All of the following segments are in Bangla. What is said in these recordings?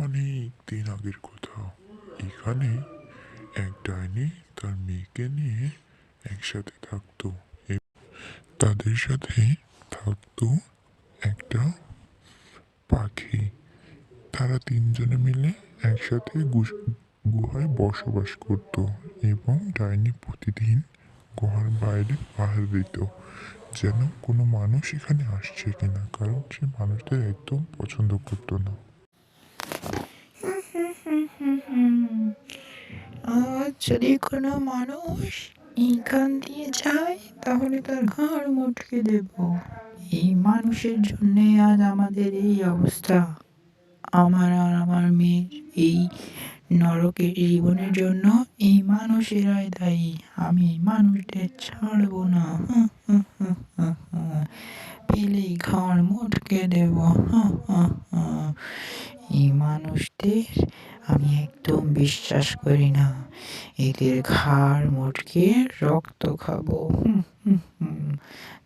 অনেক দিন আগের কথা। এখানে এক ডাইনি তার মেয়েকে নিয়ে একসাথে থাকতো। তাদের সাথে থাকতো একটা পাখি। তারা তিনজনে মিলে একসাথে গুহায় বসবাস করত এবং ডাইনি প্রতিদিন গুহার বাইরে পাহারা দিত যেন কোনো মানুষ এখানে আসছে কিনা, কারণ সে মানুষদের একদম পছন্দ করতো না। আর যদি কোনো মানুষ এখান দিয়ে যায় তাহলে তার ঘাড় মটকে দেব। এই মানুষের জন্যে আজ আমাদের এই অবস্থা। আমার আর আমার মেয়ের এই নরকের জীবনের জন্য এই মানুষেরাই দায়ী। আমি মানুষদের ছাড়বো না। পেলেই ঘাড় মটকে দেব। এই মানুষদের আমি একদম বিশ্বাস করি না। এদের ঘাড় মটকে রক্ত খাবো।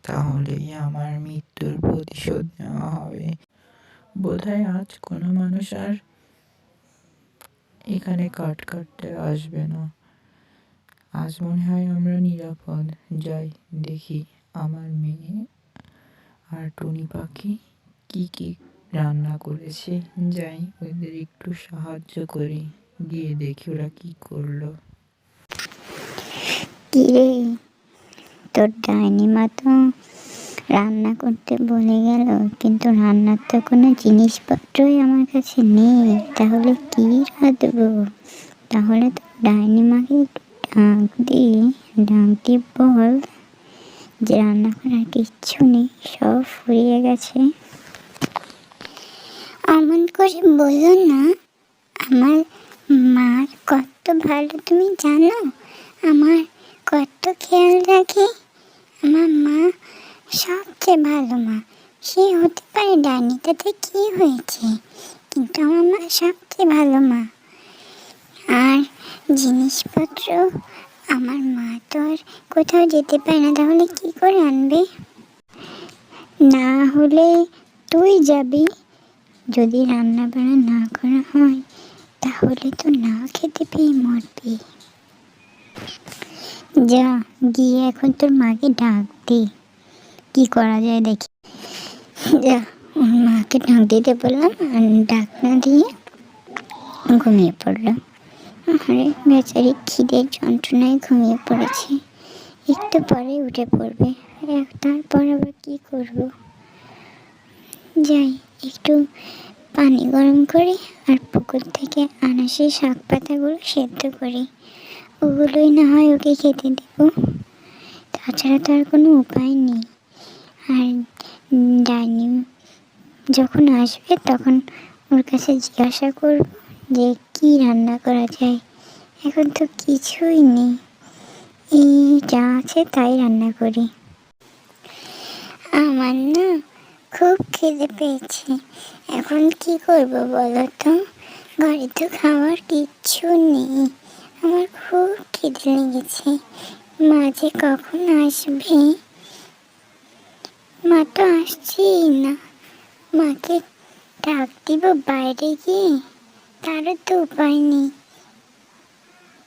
তাহলেই আমার মৃত্যুর প্রতিশোধ নেওয়া হবে। বোধহয় আজ কোনো মানুষ আর এখানে কাটতে আসবে না। আজ মনে হয় আমরা নিরাপদ। যাই দেখি আমার মেয়ে আর টুনি পাখি কি রান্না করেছে। যাই ওদের একটু সাহায্য করি, গিয়ে দেখি ওরা কি করলো। কিরে, তোর ডাইনি মা তো রান্না করতে বলে গেল, কিন্তু রান্নার তো কোনো জিনিসপত্রই আমার কাছে নেই। তাহলে কি রাঁধবো? তাহলে তো ডাইনি মাকে ডাক দিয়ে বল যে রান্না করার কিচ্ছু নেই, সব ফুরিয়ে গেছে। অমন করে বলো না, আমার মার কত ভালো তুমি জানো। আমার কত খেয়াল রাখে। আমার মা সবচেয়ে ভালো মা। সে হতে পারে ডাইনি, তাতে কি হয়েছে, কিন্তু আমার মা সবচেয়ে ভালো মা। আর জিনিসপত্র আমার মা তো আর কোথাও যেতে পারে না, তাহলে কি করে আনবে? না হলে তুই যাবি। যদি রান্না বান্না না করা হয় তাহলে তো না খেতে পেয়ে মরবি। যা গিয়ে এখন তোর মাকে ডাক দে, কি করা যায় দেখি। যা, ওর মাকে ডাক দিতে বললাম, ডাক না দিয়ে ঘুমিয়ে পড়লাম। আরে বেচারি খিদের যন্ত্রণায় ঘুমিয়ে পড়েছে, একটু পরে উঠে পড়বে। তারপর আবার কি করব? যাই একটু পানি গরম করি আর পুকুর থেকে আনা সেই শাক পাতাগুলো সেদ্ধ করি, ওগুলোই না হয় ওকে খেতে দেব। তাছাড়া তো আর কোনো উপায় নেই। আর ডাইনি যখন আসবে তখন ওর কাছে জিজ্ঞাসা করব যে কি রান্না করা যায়। এখন তো কিছুই নেই, এই যা আছে তাই রান্না করি। আমার না খুব খিদে পেয়েছে, এখন কি করব বলো তো? ঘরে তো খাওয়ার কিচ্ছু নেই। আমার খুব খিদে লেগেছে। মা যে কখন আসবে? মা তো আসছেই না। মাকে ডাক দিব বাইরে গিয়ে, তারও তো উপায় নেই।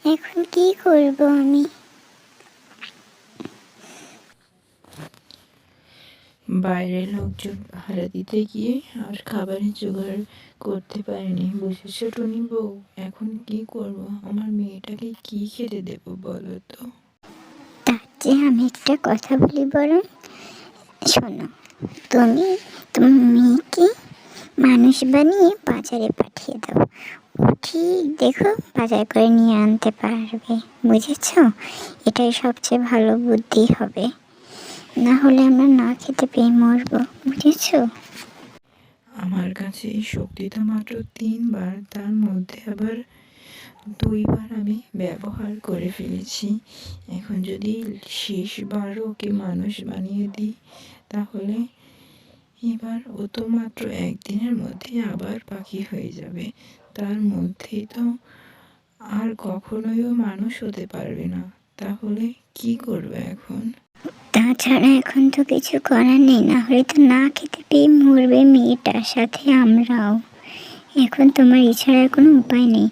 এখন কি করব আমি? বাইরে লোকজন পাহারা দিতে গিয়ে আর খাবারের জোগাড় করতে পারিনি, বুঝেছো টুনি বউ? এখন কি করব? আমার মেয়েটাকে কি খেতে দেবো বলো তো? তার চেয়ে আমি একটা কথা বলি বরং, শোনো। তুমি তোমার মেয়েকে মানুষ বানিয়ে বাজারে পাঠিয়ে দাও। ও ঠিক দেখো বাজার করে নিয়ে আনতে পারবে, বুঝেছ? এটাই সবচেয়ে ভালো বুদ্ধি হবে। না হলে আমরা না খেতে পেয়ে মরবো, বুঝেছ? আমার কাছে এই শক্তিটা মাত্র 3বার, তার মধ্যে আবার 2বার আমি ব্যবহার করে ফেলেছি। এখন যদি শেষবার ওকে মানুষ বানিয়ে দিই তাহলে এবার ও তো মাত্র একদিনের মধ্যে আবার পাখি হয়ে যাবে। তার মধ্যেই তো আর কখনোই ও মানুষ হতে পারবে না। তাহলে কি করবে এখন? তাছাড়া এখন তো কিছু করার নেই, না হলে তো না খেতে পেয়ে মরবে মেয়েটার সাথে আমরাও। এখন তোমার এছাড়া কোনো উপায় নেই।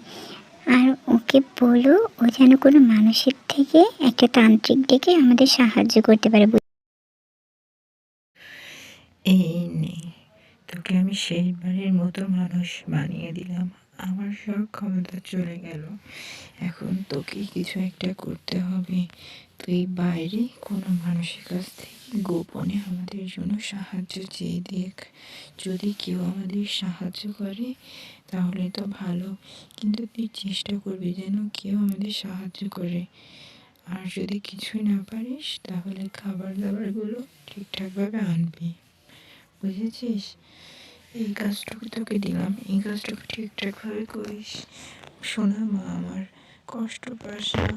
আর ওকে বলো ও যেন কোনো মানুষের থেকে একটা তান্ত্রিক ডেকে আমাদের সাহায্য করতে পারে। এই নে, তোকে আমি শেষবারের মতো মানুষ বানিয়ে দিলাম। আমার সব ক্ষমতা চলে গেল। এখন তোকে কিছু একটা করতে হবে। তুই বাইরে কোনো মানুষের কাছ থেকে গোপনে আমাদের জন্য সাহায্য চেয়ে দেখ। যদি কেউ আমাদের সাহায্য করে তাহলে তো ভালো, কিন্তু তুই চেষ্টা করবি যেন কেউ আমাদের সাহায্য করে। আর যদি কিছুই না পারিস তাহলে খাবার দাবারগুলো ঠিকঠাকভাবে আনবি, বুঝেছিস? এই কাজটুকু তোকে দিলাম, এই কাজটুকু ঠিকঠাকভাবে করিস। শোনা মা আমার, কষ্ট পাস না।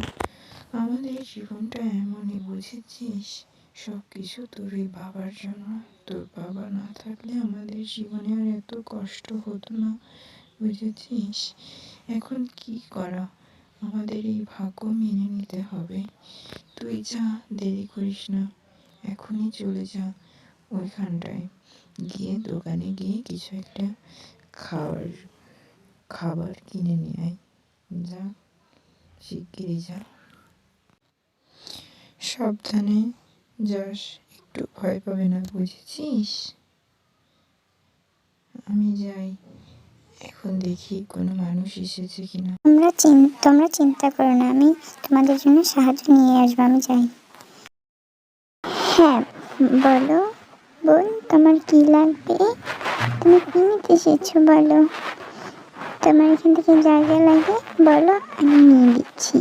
আমাদের জীবনটা এমনই, বুঝেছিস? সব কিছু তোর এই বাবার জন্য। তোর বাবা না থাকলে আমাদের জীবনে আর এত কষ্ট হতো না, বুঝেছিস? এখন কি করা, আমাদের এই ভাগ্য মেনে নিতে হবে। তুই যা, দেরি করিস না, এখনই চলে যা ওইখানটায়, গিয়ে দোকানে গিয়ে কিছু একটা খাওয়ার খাবার কিনে নিয়ে আয়। যা, শিগগিরই যা, সাবধানে যাস, একটু ভয় পাবে না, বুঝেছিস? আমি যাই, এখন দেখি কোনো মানুষ এসেছে কিনা। তোমরা চিন্তা করো না, আমি তোমাদের জন্য সাহায্য নিয়ে আসবো। আমি যাই। হ্যাঁ, বলো বোন, তোমার কি লাগবে? তুমি কি নিতে এসেছো বলো? তোমার এখান থেকে জায়গা লাগে বলো, আমি নিয়ে দিচ্ছি।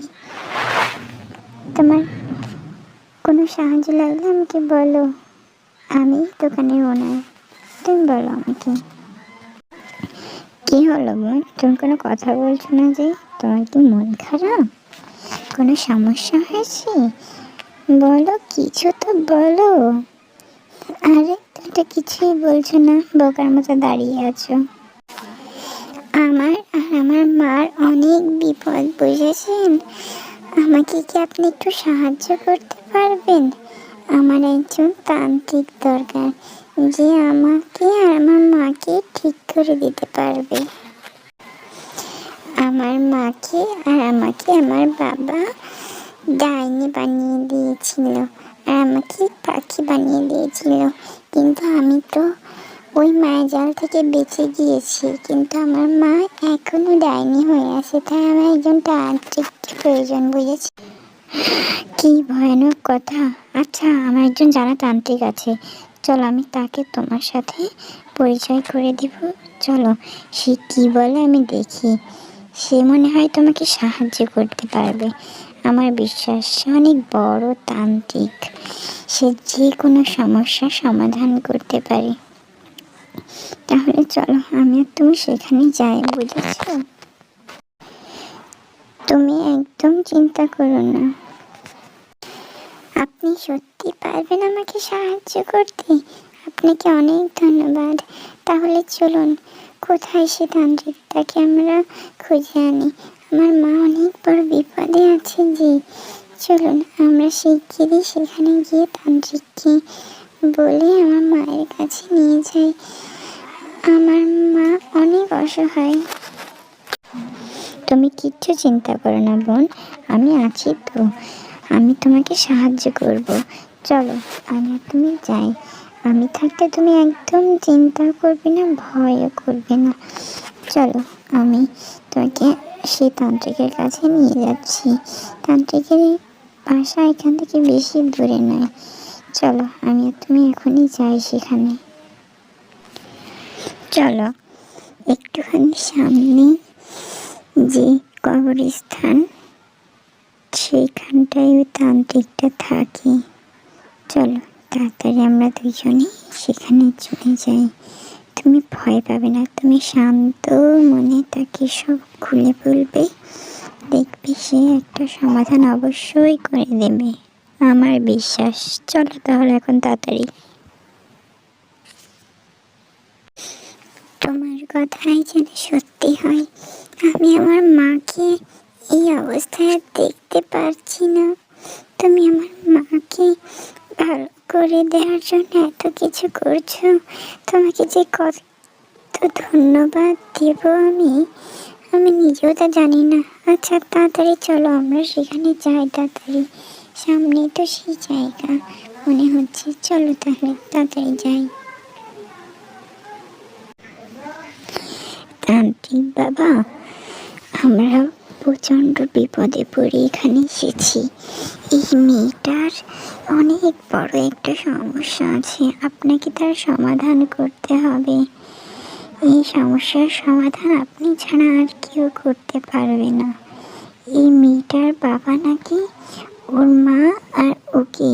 তোমার কোনো সাহায্য লাগলে আমাকে বলো, আমি দোকানের ওনার। তুমি বলো আমাকে। কি হলো বোন, তুমি কোনো কথা বলছো না যে? তোমার কি মন খারাপ? কোনো সমস্যা হয়েছে? বলো, কিছু তো বলো। আরে তুমি তো কিছুই বলছো না, বোকার মতো দাঁড়িয়ে আছো। আমার আর আমার মার অনেক বিপদ, বুঝেছেন? আমাকে কি আপনি একটু সাহায্য করতে পারবেন? আমার একজন তান্ত্রিক দরকার, যে আমাকে আর আমার মাকে ঠিক করে দিতে পারবে। আমার মাকে আর আমাকে আমার বাবা ডাইনি বানিয়ে দিয়েছিল, আর আমাকে পাখি বানিয়ে দিয়েছিল। কিন্তু আমি তো ওই মায়াজাল থেকে বেঁচে গিয়েছি, কিন্তু আমার মা এখনো ডাইনি হয়ে আছে। তাই আমার একজন তান্ত্রিক প্রয়োজন, বুঝেছি? কি ভয়ানক কথা। আচ্ছা, আমার একজন জানা তান্ত্রিক আছে, চলো আমি তাকে তোমার সাথে পরিচয় করে দিব। চলো, সে কি বলে আমি দেখি। সে মনে হয় তোমাকে সাহায্য করতে পারবে। আমার বিশ্বাস সে অনেক বড় তান্ত্রিক, সে যে কোনো সমস্যার সমাধান করতে পারে। তাহলে চলো, আমি আর তুমি সেখানে যাই, বুঝেছো? তুমি একদম চিন্তা করো না। আপনি সত্যি পারবেন আমাকে সাহায্য করতে? আপনাকে অনেক ধন্যবাদ। তাহলে চলুন, কোথায় সে তান্ত্রিকটাকে আমরা খুঁজে আনি। আমার মা অনেক বড় বিপদে আছে যে। চলুন আমরা শিগগিরই সেখানে গিয়ে তান্ত্রিককে বলে আমার মায়ের কাছে নিয়ে যাই। আমার মা অনেক অসহায়। তুমি কিচ্ছু চিন্তা করো না বোন, আমি আছি তো, আমি তোমাকে সাহায্য করব। চলো, আমি আর তুমি যাই। আমি থাকতে তুমি একদম চিন্তা করবে না, ভয়ও করবে না। চলো, আমি তোমাকে সেই তান্ত্রিকের কাছে নিয়ে যাচ্ছি। তান্ত্রিকের বাসা এখান থেকে বেশি দূরে নয়। চলো, আমি আর তুমি এখনই যাই সেখানে। চলো, একটুখানি সামনে যে কবরস্থান, সেইখানটায় ওই তান্ত্রিকটা থাকে। চলো তাড়াতাড়ি আমরা দুজনে সেখানে চলে যাই। তুমি ভয় পাবে না, তুমি শান্ত মনে তাকে সব খুলে বলবে, দেখবে সে একটা সমাধান অবশ্যই করে দেবে, আমার বিশ্বাস। চলো তাহলে এখন তাড়াতাড়ি। তোমার কথাই যেন সত্যি হয়। আমি আমার মাকে এই অবস্থায় দেখতে পারছি না। তুমি আমার মাকে ভালো করে দেওয়ার জন্য এত কিছু করছো। তোমাকে যে কত ধন্যবাদ দেব আমি, আমি নিজেও তা জানি না। আচ্ছা তাড়াতাড়ি চলো, আমরা সেখানে যাই তাড়াতাড়ি, সামনে তো সেই জায়গা মনে হচ্ছে। চলো তাহলে তাড়াতাড়ি যাই। তান্ত্রিক বাবা, আমরা প্রচণ্ড বিপদে পড়ে এখানে এসেছি। এই মেয়েটার অনেক বড় একটা সমস্যা আছে, আপনাকে তার সমাধান করতে হবে। এই সমস্যার সমাধান আপনি ছাড়া আর কেউ করতে পারবে না। এই মেয়েটার বাবা নাকি ওর মা আর ওকে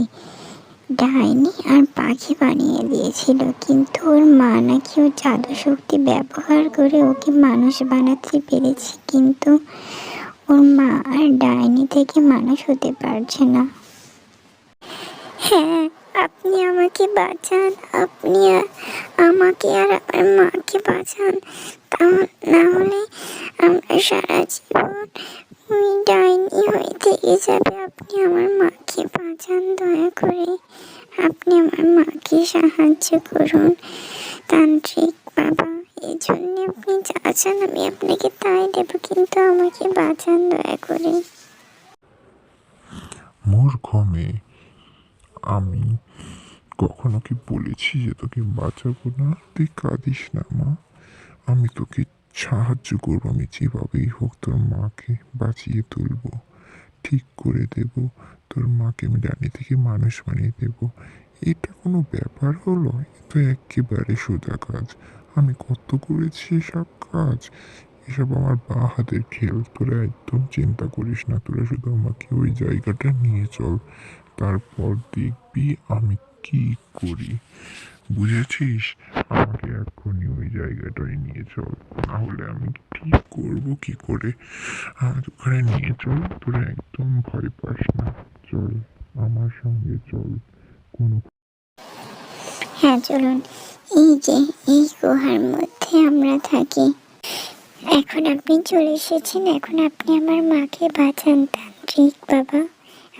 ডাইনি আর পাখি বানিয়ে দিয়েছিল, কিন্তু ওর মা নাকি ওর জাদু শক্তি ব্যবহার করে ওকে মানুষ বানাতে পেরেছে, কিন্তু ওর মা আর ডাইনি থেকে মানুষ হতে পারছে না। হ্যাঁ, আপনি আমাকে বাঁচান, আপনি আমাকে আর আমার মাকে বাঁচান, না হলে আমরা সারা জীবন ওই ডাইনি হয়ে থেকে যাবে। আপনি আমার মাকে বাঁচান দয়া করে, আপনি আমার মাকে সাহায্য করুন তান্ত্রিক বাবা। এই জন্য আপনি যা চান আমি আপনাকে তাই দেব, কিন্তু আমাকে বাঁচান দয়া করে। মূর্খ মেয়ে, আমি কখনো কি বলেছি যে তোকে বাঁচাবো না? তুই কাঁদিস না মা, আমি তোকে সাহায্য করবো। আমি যেভাবেই হোক তোর মাকে বাঁচিয়ে তুলবো, ঠিক করে দেব। তোর মাকে আমি ডাইনি থেকে মানুষ বানিয়ে দেব। এটা কোনো ব্যাপার হলো? এ তো একেবারে সোজা কাজ। আমি কত করেছি এসব কাজ, এসব আমার বা হাতের খেল। তোরা একদম চিন্তা করিস না, তোরা শুধু আমাকে ওই জায়গাটা নিয়ে চল, তারপর দেখবি আমি কি করি। বুঝেছিস? আমাকে এক্ষুনি ওই জায়গাটায় নিয়ে চল, না হলে আমি ঠিক করবো কি করে। আমাকে ওখানে নিয়ে চল, তোরা একদম ভয় পাস না। চল আমার সঙ্গে চল। কোনো হ্যাঁ চলুন, এই যে এই গুহার মধ্যে আমরা থাকি। এখন আপনি চলে এসেছেন, এখন আপনি আমার মাকে বাঁচান তান্ত্রিক বাবা।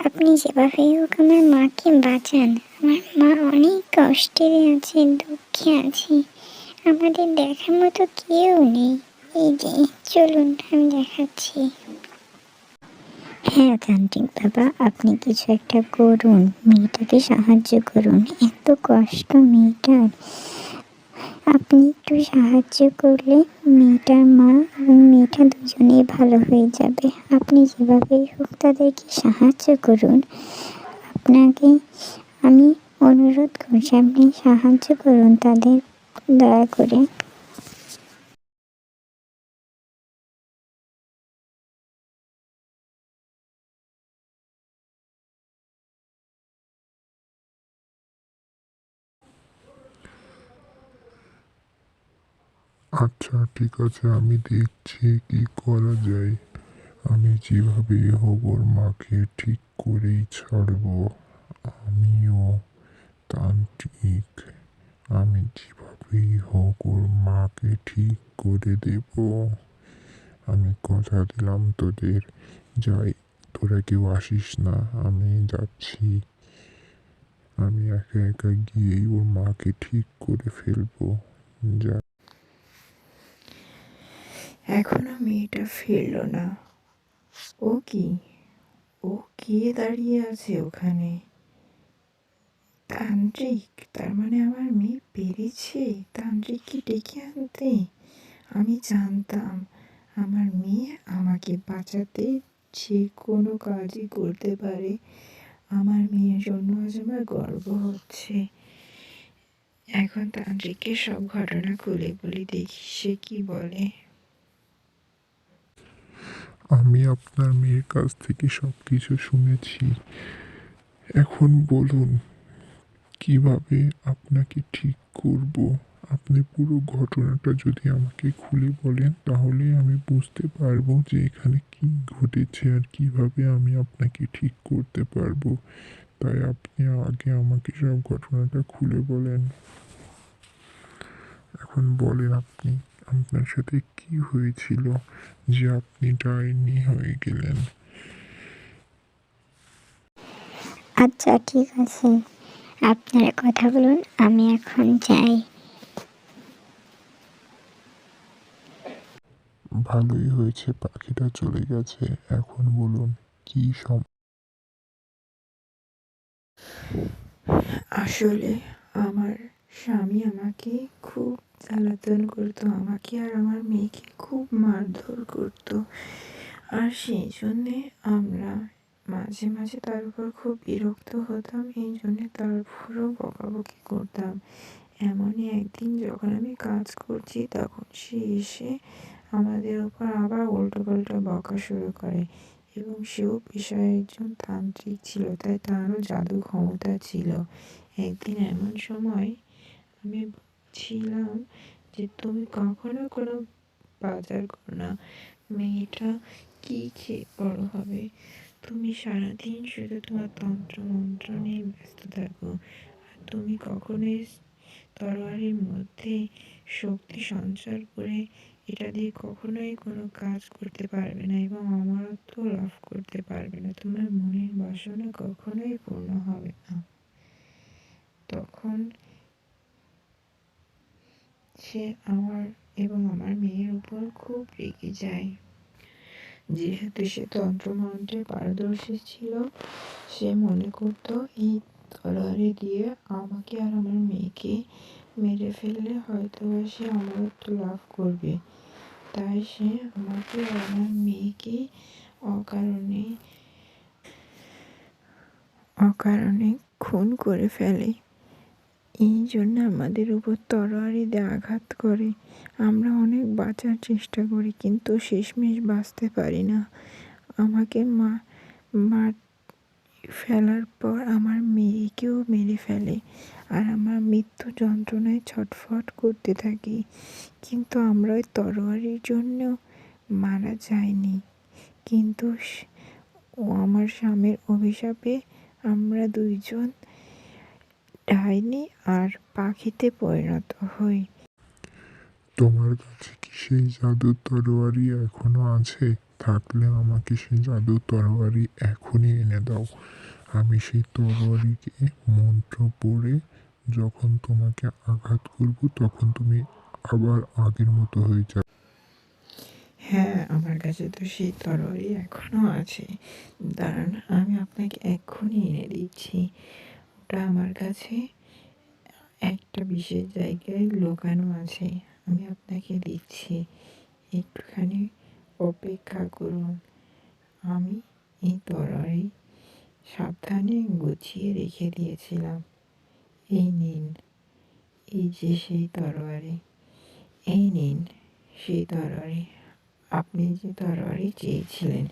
আপনি যেভাবে হোক আমার মাকে বাঁচান। আমার মা অনেক কষ্টে আছে, দুঃখে আছে, আমাদের দেখার মতো কেউ নেই। এই যে চলুন আমি দেখাচ্ছি। হ্যাঁ তান্ত্রিক বাবা, আপনি কিছু একটা করুন, মেয়েটাকে সাহায্য করুন, এত কষ্ট মেয়েটার। আপনি একটু সাহায্য করলে মেয়েটার মা এবং মেয়েটা দুজনেই ভালো হয়ে যাবে। আপনি যেভাবেই হোক তাদেরকে সাহায্য করুন। আপনাকে আমি অনুরোধ করছি, আপনি সাহায্য করুন তাদের দয়া করে। আচ্ছা ঠিক আছে, আমি দেখছি কি করা যায়। আমি যেভাবেই হোক ওর মাকে ঠিক করেই ছাড়বো। আমিও তান্ত্রিক, আমি যেভাবেই হোক ওর মাকে ঠিক করে দেব। আমি কথা দিলাম তোদের। যাই, তোরা কেউ আসিস না, আমি যাচ্ছি। আমি একা একা গিয়েই ওর মাকে ঠিক করে ফেলবো। যা। এখনো মেয়েটা ফিরল না। ও কি, ও কে দাঁড়িয়ে আছে ওখানে? তান্ত্রিক, তার মানে আমার মেয়ে পেরেছে তান্ত্রিককে ডেকে আনতে। আমি জানতাম আমার মেয়ে আমাকে বাঁচাতে যে কোনো কাজই করতে পারে। আমার মেয়ের জন্য আজ আমার গর্ব হচ্ছে। এখন তান্ত্রিককে সব ঘটনা খুলে বলি, দেখি সে কি বলে। আমি আপনার মেয়ের কাছ থেকে সব কিছু শুনেছি। এখন বলুন কিভাবে আপনাকে ঠিক করব। আপনি পুরো ঘটনাটা যদি আমাকে খুলে বলেন তাহলে আমি বুঝতে পারবো যে এখানে কি ঘটেছে আর কিভাবে আমি আপনাকে ঠিক করতে পারবো। তাই আপনি আগে আমাকে সব ঘটনাটা খুলে বলেন। এখন বলেন আপনি, আপনার সাথে কি হয়েছিল যে আপনি ডাইনি হয়ে গেলেন? আচ্ছা ঠিক আছে, আপনারা কথা বলুন, আমি এখন যাই। ভালোই হয়েছে পাখিটা চলে গেছে। এখন বলুন কি আসলে আমার স্বামী আমাকে খুব জ্বালাতন করতো, আমাকে আর আমার মেয়েকে খুব মারধর করতো। আর সেই জন্যে আমরা মাঝে মাঝে তার উপর খুব বিরক্ত হতাম, এই জন্যে তার উপরও বকাবকি করতাম। এমনই একদিন যখন আমি কাজ করছি তখন সে এসে আমাদের ওপর আবার উল্টোপাল্টা বকা শুরু করে, এবং সেও পেশায় একজন তান্ত্রিক ছিল, তাই তারও জাদু ক্ষমতা ছিল। একদিন এমন সময় আমি ছিলাম যে তুমি কখনো কোনো বাজার করো না, মেয়েটা কি খেয়ে বড় হবে, তুমি সারাদিন শুধু তোমার তন্ত্র মন্ত্র নিয়ে ব্যস্ত থাকো, আর তুমি কখনোই তরবারির মধ্যে শক্তি সঞ্চার করে এটা দিয়ে কখনোই কোনো কাজ করতে পারবে না এবং অমরত্ব লাভ করতে পারবে না, তোমার মনের বাসনা কখনোই পূর্ণ হবে না। তখন সে আমার এবং আমার মেয়ের উপর খুব রেগে যায়। যেহেতু সে তন্ত্রমন্ত্রে পারদর্শী ছিল, সে মনে করতো এই তরবারি দিয়ে আমাকে আর আমার মেয়েকে মেরে ফেললে হয়তো সে অমরত্ব লাভ করবে। তাই সে আমাকে আর আমার মেয়েকে অকারণে অকারণে খুন করে ফেলে। এই জন্য আমাদের উপর তরবারি দিয়ে আঘাত করে। আমরা অনেক বাঁচার চেষ্টা করি কিন্তু শেষমেশ বাঁচতে পারি না। আমাকে মার ফেলার পর আমার মেয়েকেও মেরে ফেলে, আর আমার মৃত্যু যন্ত্রণায় ছটফট করতে থাকি। কিন্তু আমরা ওই তরবারির জন্য মারা যায়নি, কিন্তু ও আমার স্বামীর অভিশাপে আমরা দুইজন ডাইনি আর পাখিতে পরিণত হই। তোমার কাছে কি সেই জাদুর তরোয়ারি এখনো আছে? থাকলে আমাকে সেই জাদুর তরোয়ারি এখনই এনে দাও। আমি সেই তরোয়ারিকে মন্ত্র পড়ে যখন তোমাকে আঘাত করব তখন তুমি আবার আগের মতো হয়ে যাবে। হ্যাঁ, আমার কাছে তো সেই তরবারি এখনো আছে। দাঁড়ান, আমি আপনাকে এক্ষুনি এনে দিচ্ছি। ওটা আমার কাছে একটা বিশেষ জায়গায় লুকানো আছে, আমি আপনাকে দিচ্ছি, একটুখানি অপেক্ষা করুন। আমি এই তরবারি সাবধানে গুছিয়ে রেখে দিয়েছিলাম। এই নিন, এই যে সেই তরবারি, এই নিন সেই তরবারি। আপনি যে তরবারি চেয়েছিলেন,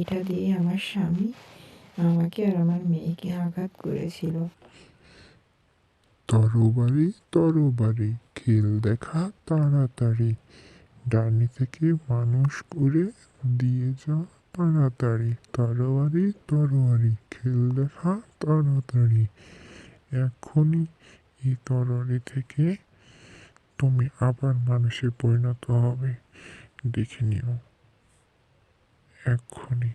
এটা দিয়ে আমার স্বামী আমাকে আর আমার মেয়েকে আঘাত করেছিল। তরবারি তরবারি খেল দেখা তাড়াতাড়ি, ডাইনি থেকে মানুষ করে দিয়ে যা তাড়াতাড়ি। তরবারি তরবারি খেল দেখা তাড়াতাড়ি। এখনই এই তরবারি থেকে তুমি আবার মানুষে পরিণত হবে, দেখে নিও। এক্ষুনি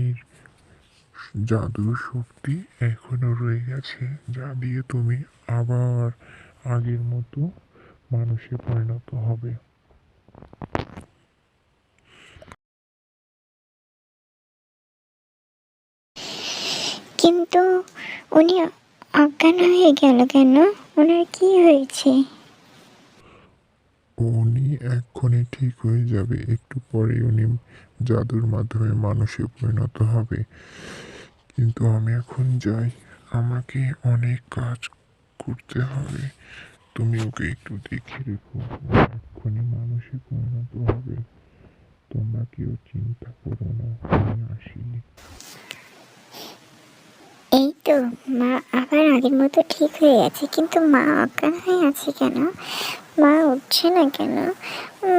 এর জাদুর শক্তি এখনো রয়ে গেছে, যা দিয়ে তুমি আবার আগের মতো মানুষে পরিণত হবে। কিন্তু উনি অজ্ঞান হয়ে গেল কেন? ওনার কি হয়েছে? উনি এক্ষুনি ঠিক হয়ে যাবে, একটু পরে উনি জাদুর মাধ্যমে মানুষে পরিণত হবে। কিন্তু আমি এখন যাই, আমাকে অনেক কাজ করতে হবে। তুমি ওকে একটু দেখে রেখো, ও এক্ষুনি মানুষে পরিণত হবে। তোমরা কেউ চিন্তা করো না, আমি আসি। এই তো, মা আবার আগের মতো ঠিক হয়ে গেছে, কিন্তু মা অজ্ঞান হয়ে আছে কেন? মা উঠছে না কেন?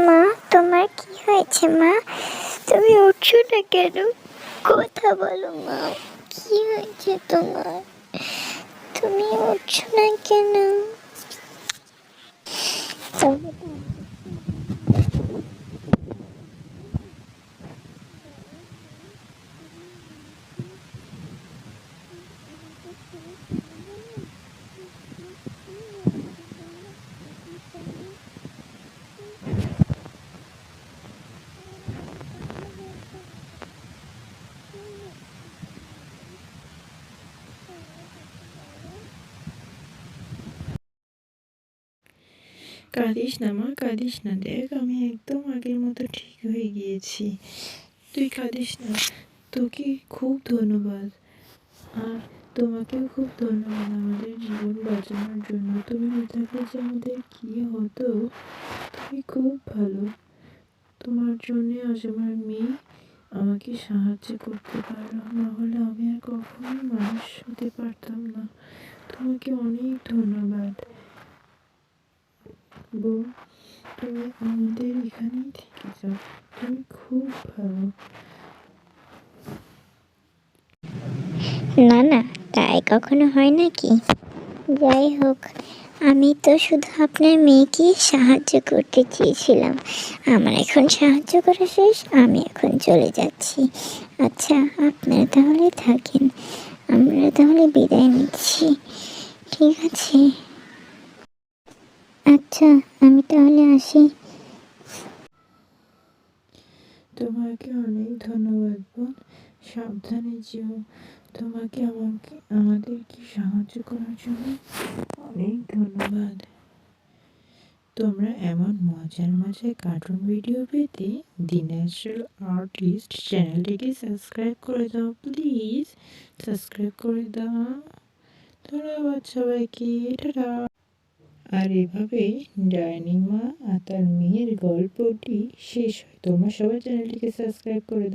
মা, তোমার কি হয়েছে মা? তুমি উঠছো না কেন? কথা বলো মা, কি হয়েছে তোমার? তুমি উঠছো না কেন? কাঁদিস না মা, কাঁদিস না। দেখ আমি একদম আগের মতো ঠিক হয়ে গিয়েছি। তুই কাঁদিস না। তোকে খুব ধন্যবাদ। আর তোমাকেও খুব ধন্যবাদ আমাদের জীবন বাঁচানোর জন্য। তুমি না থাকলে যে আমাদের কী হতো। তুমি খুব ভালো। তোমার জন্যে আজ আমার মেয়ে আমাকে সাহায্য করতে পারলো, না হলে আমি আর কখনোই মানুষ হতে পারতাম না। তোমাকে অনেক ধন্যবাদ বউ। তুমি আমাদের এখানেই থেকে যাও, তুমি খুব ভালো। না না, তাই কখনো হয় নাকি? যাই হোক, আমি তো শুধু আপনার মেয়েকে সাহায্য করতে চেয়েছিলাম। আমার এখন সাহায্য করা শেষ, আমি এখন চলে যাচ্ছি। আচ্ছা, আপনারা তাহলে থাকেন, আমরা তাহলে বিদায় নিচ্ছি। ঠিক আছে, আচ্ছা আমি তাহলে আসি। তোমাকে অনেক ধন্যবাদ বোন। সাবধানে যেও। তোমাকে আমাদেরকে সাহায্য করার জন্য অনেক ধন্যবাদ। তোমরা এমন মজার মজার কার্টুন ভিডিও পেতে দি ন্যাচারাল আর্টিস্ট চ্যানেলটিকে সাবস্ক্রাইব করে দাও প্লিজ। সাবস্ক্রাইব করে দাও। ধন্যবাদ সবাইকে। টাটা। আর এভাবে ডাইনি মা আর তার মেয়ের গল্পটি শেষ হয়। তোমরা সবাই চ্যানেলটিকে সাবস্ক্রাইব করে দাও।